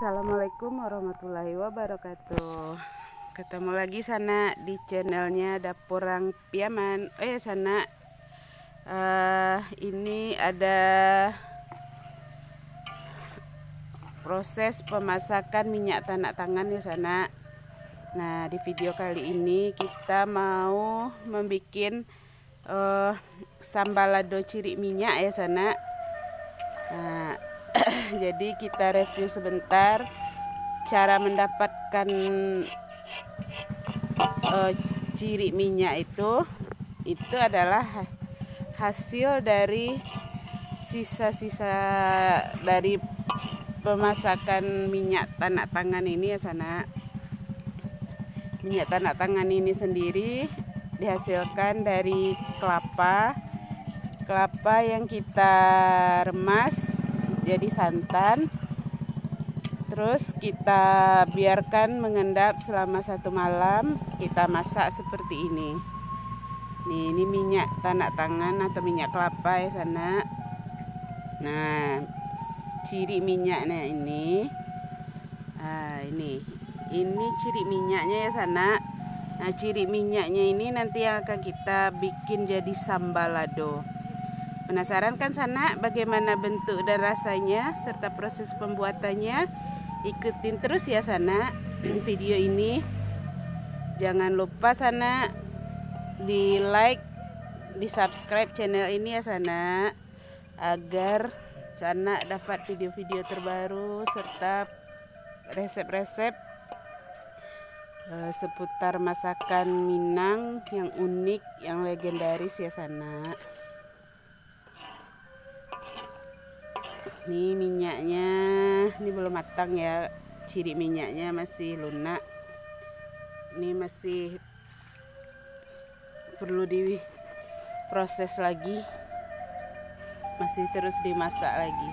Assalamualaikum warahmatullahi wabarakatuh. Ketemu lagi Sana di channelnya Dapur Piaman. Sana, ini ada proses pemasakan minyak tanah tangan ya Sana. Nah, di video kali ini kita mau membuat sambal lado ciri minyak ya Sana. Nah, jadi kita review sebentar cara mendapatkan ciri minyak itu adalah hasil dari sisa-sisa dari pemasakan minyak tanah tangan ini ya Sana. Minyak tanah tangan ini sendiri dihasilkan dari kelapa yang kita remas jadi santan, terus kita biarkan mengendap selama 1 malam, kita masak seperti ini. Ini minyak tanah tangan atau minyak kelapa ya Sana. Nah, ciri minyaknya ini, ini ciri minyaknya ya Sana. Nah, ciri minyaknya ini nanti yang akan kita bikin jadi sambal lado. Penasaran kan Sana bagaimana bentuk dan rasanya serta proses pembuatannya? Ikutin terus ya Sana video ini. Jangan lupa Sana di like, di subscribe channel ini ya Sana, agar Sana dapat video-video terbaru serta resep-resep seputar masakan Minang yang unik, yang legendaris ya Sana. Ini minyaknya, ini belum matang ya, ciri minyaknya masih lunak. Ini masih perlu diproses lagi, masih terus dimasak lagi.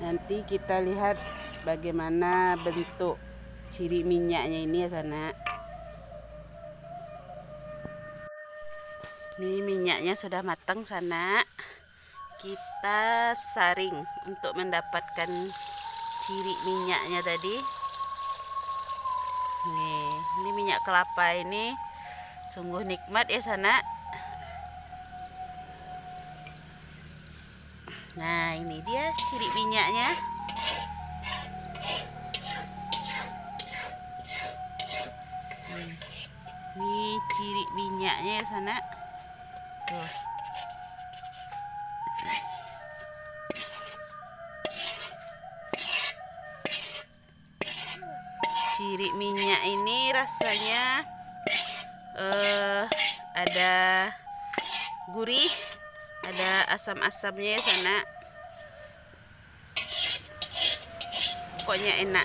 Nanti kita lihat bagaimana bentuk ciri minyaknya ini ya Sana. Ini minyaknya sudah matang Sana. Kita saring untuk mendapatkan ciri minyaknya tadi. Nih, ini minyak kelapa ini sungguh nikmat ya Sana. Nah, ini dia ciri minyaknya. Ini ciri minyaknya ya Sana. Tuh. Ciri minyak ini rasanya ada gurih, ada asam-asamnya ya Sana. Pokoknya enak.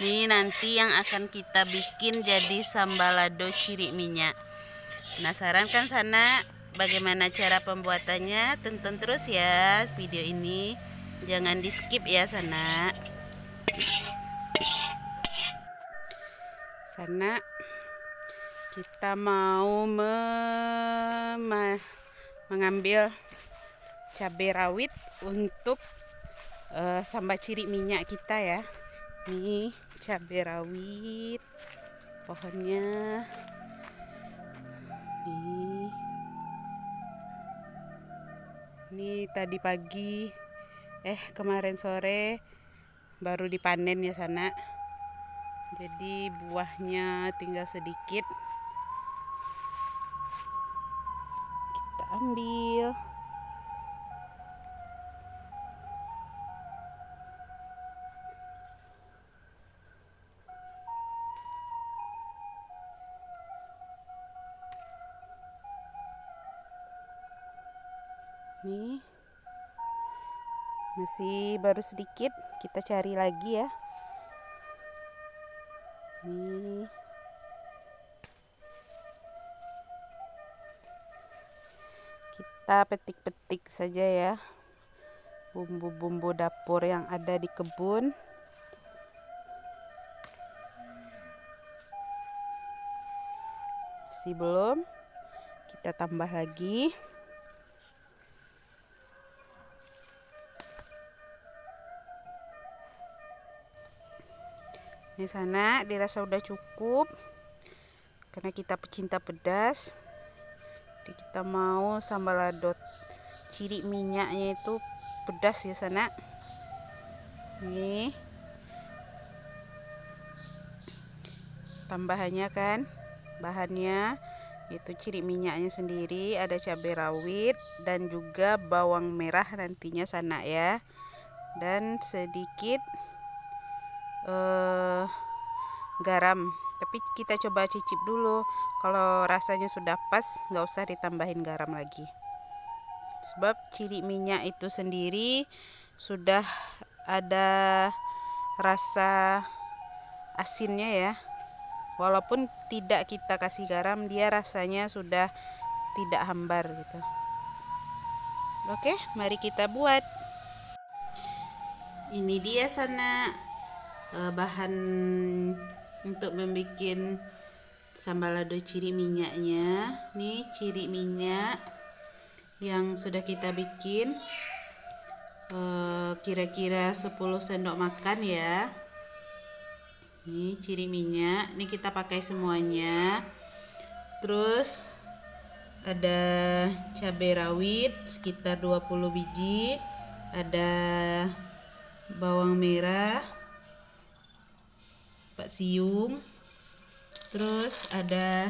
Ini nanti yang akan kita bikin jadi sambal lado ciri minyak. Penasaran kan Sana bagaimana cara pembuatannya? Tonton terus ya video ini. Jangan di skip ya Sana. Sana, kita mau mengambil cabai rawit untuk sambal ciri minyak kita ya. Ini cabai rawit pohonnya. Ini tadi pagi, kemarin sore baru dipanen ya Sana. Jadi buahnya tinggal sedikit. Kita ambil. Nih, masih baru sedikit, kita cari lagi ya. Nih, kita petik-petik saja ya bumbu-bumbu dapur yang ada di kebun. Masih belum, kita tambah lagi. Ini sana dirasa udah cukup karena kita pecinta pedas. Jadi kita mau sambal lado, ciri minyaknya itu pedas ya sana. Nih tambahannya kan, bahannya itu ciri minyaknya sendiri, ada cabai rawit dan juga bawang merah nantinya sana ya, dan sedikit garam. Tapi kita coba cicip dulu, kalau rasanya sudah pas nggak usah ditambahin garam lagi, sebab ciri minyak itu sendiri sudah ada rasa asinnya ya. Walaupun tidak kita kasih garam, dia rasanya sudah tidak hambar gitu. Oke, mari kita buat. Ini dia sana bahan untuk membuat sambal lado ciri minyaknya. Nih ciri minyak yang sudah kita bikin, kira-kira 10 sendok makan ya. Ini ciri minyak, ini kita pakai semuanya. Terus ada cabai rawit sekitar 20 biji, ada bawang merah 4 siung, terus ada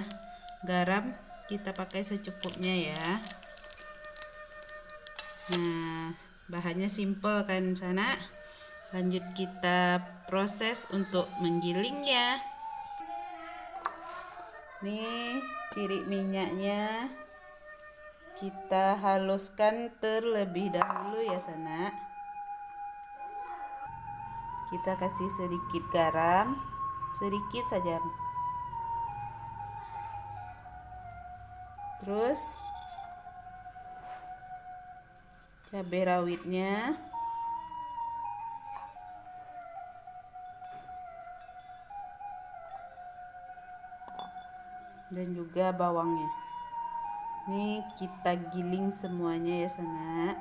garam, kita pakai secukupnya ya. Nah, bahannya simple kan sana. Lanjut kita proses untuk menggilingnya. Nih ciri minyaknya kita haluskan terlebih dahulu ya sana. Kita kasih sedikit garam, sedikit saja. Terus cabai rawitnya, dan juga bawangnya. Ini kita giling semuanya ya sana.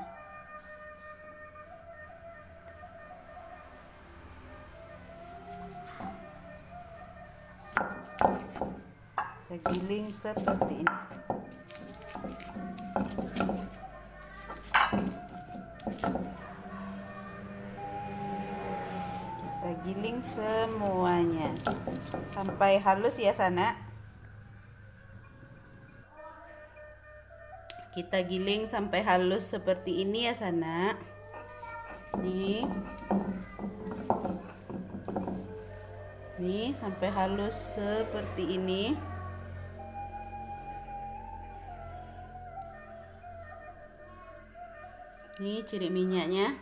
Kita giling seperti ini. Kita giling semuanya sampai halus ya sana. Kita giling sampai halus seperti ini ya sana. Nih sampai halus seperti ini. Nih ciri minyaknya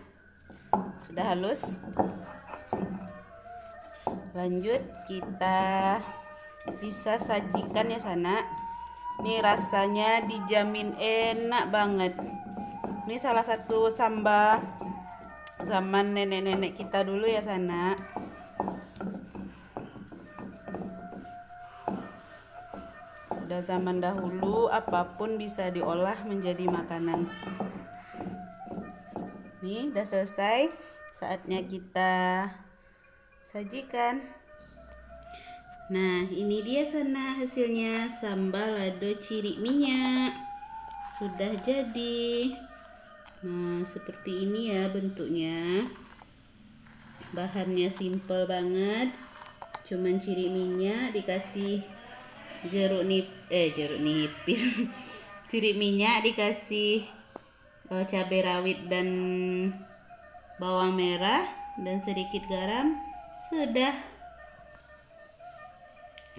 sudah halus. Lanjut kita bisa sajikan ya sana. Ini rasanya dijamin enak banget. Ini salah satu sambal zaman nenek-nenek kita dulu ya sana. Udah zaman dahulu apapun bisa diolah menjadi makanan. Nih udah selesai, saatnya kita sajikan. Nah ini dia sana hasilnya sambal lado ciri minyak. Sudah jadi. Nah seperti ini ya bentuknya. Bahannya simple banget, cuman ciri minyak dikasih jeruk nipis ciri minyak dikasih cabai rawit dan bawang merah dan sedikit garam, sudah.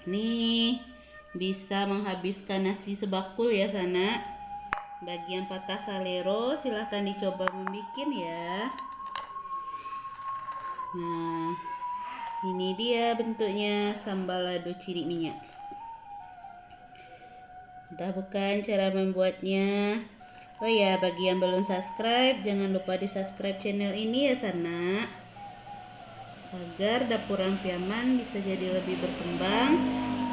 Nih bisa menghabiskan nasi sebakul ya sana. Bagi yang patah salero silahkan dicoba membuat ya. Nah ini dia bentuknya sambal lado ciri minyak. Udah bukan cara membuatnya? Oh ya, bagi yang belum subscribe jangan lupa di subscribe channel ini ya sana, agar dapur Rampiaman bisa jadi lebih berkembang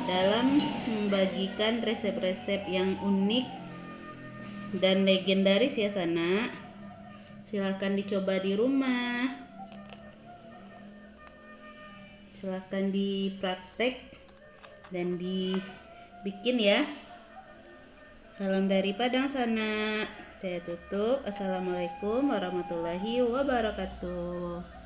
dalam membagikan resep-resep yang unik dan legendaris ya sana. Silahkan dicoba di rumah. Silahkan dipraktek dan dibikin ya. Salam dari Padang sana. Saya tutup. Assalamualaikum warahmatullahi wabarakatuh.